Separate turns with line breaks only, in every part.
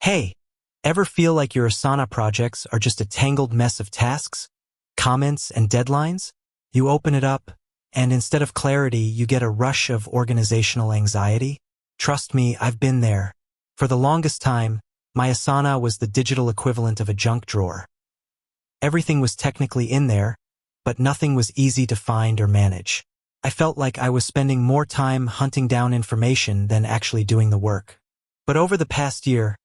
Hey, ever feel like your Asana projects are just a tangled mess of tasks, comments, and deadlines? You open it up, and instead of clarity, you get a rush of organizational anxiety? Trust me, I've been there. For the longest time, my Asana was the digital equivalent of a junk drawer. Everything was technically in there, but nothing was easy to find or manage. I felt like I was spending more time hunting down information than actually doing the work. But over the past year,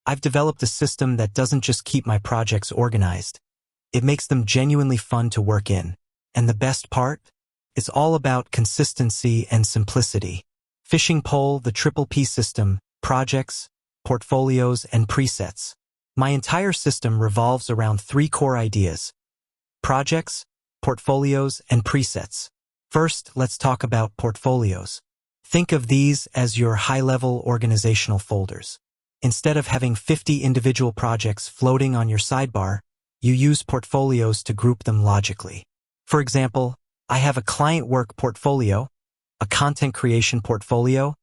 I've developed a system that doesn't just keep my projects organized. It makes them genuinely fun to work in. And the best part? It's all about consistency and simplicity. Fishing pole, the triple P system, projects, portfolios, and presets. My entire system revolves around three core ideas: projects, portfolios, and presets. First, let's talk about portfolios. Think of these as your high-level organizational folders. Instead of having 50 individual projects floating on your sidebar, you use portfolios to group them logically. For example, I have a client work portfolio, a content creation portfolio,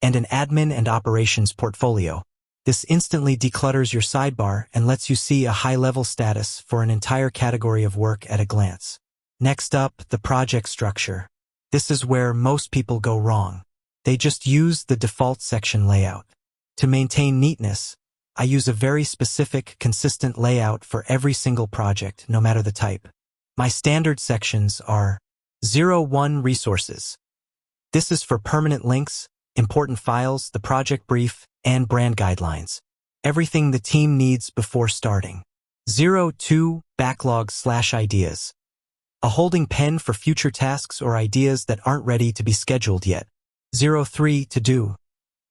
and an admin and operations portfolio. This instantly declutters your sidebar and lets you see a high-level status for an entire category of work at a glance. Next up, the project structure. This is where most people go wrong. They just use the default section layout. To maintain neatness, I use a very specific, consistent layout for every single project, no matter the type. My standard sections are 01 Resources. This is for permanent links, important files, the project brief, and brand guidelines. Everything the team needs before starting. 02 Backlog/Ideas. A holding pen for future tasks or ideas that aren't ready to be scheduled yet. 03 To Do.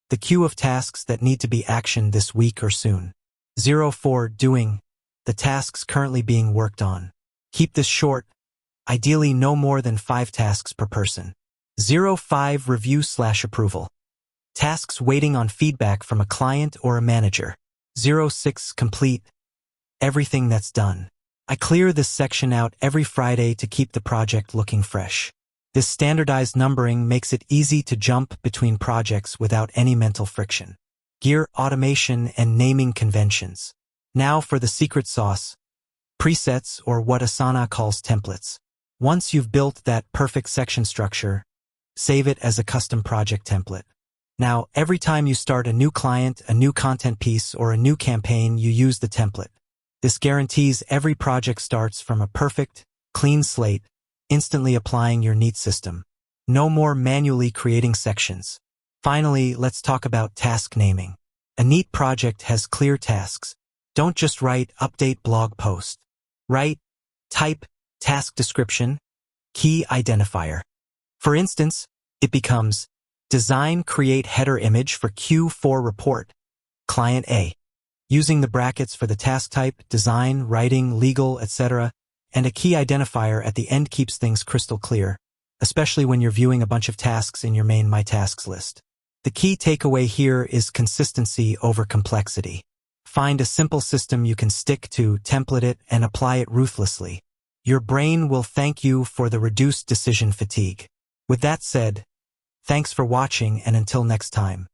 The queue of tasks that need to be actioned this week or soon. 04 Doing. The tasks currently being worked on. Keep this short, ideally no more than 5 tasks per person. 05 Review/Approval. Tasks waiting on feedback from a client or a manager. 06 Complete. Everything that's done. I clear this section out every Friday to keep the project looking fresh. This standardized numbering makes it easy to jump between projects without any mental friction. Gear, automation, and naming conventions. Now for the secret sauce: presets, or what Asana calls templates. Once you've built that perfect section structure, save it as a custom project template. Now, every time you start a new client, a new content piece, or a new campaign, you use the template. This guarantees every project starts from a perfect, clean slate, instantly applying your neat system. No more manually creating sections. Finally, let's talk about task naming. A neat project has clear tasks. Don't just write update blog post. Write, type, task description, key identifier. For instance, it becomes design create header image for Q4 report, client A. Using the brackets for the task type, design, writing, legal, etc., and a key identifier at the end keeps things crystal clear, especially when you're viewing a bunch of tasks in your main My Tasks list. The key takeaway here is consistency over complexity. Find a simple system you can stick to, template it, and apply it ruthlessly. Your brain will thank you for the reduced decision fatigue. With that said, thanks for watching, and until next time.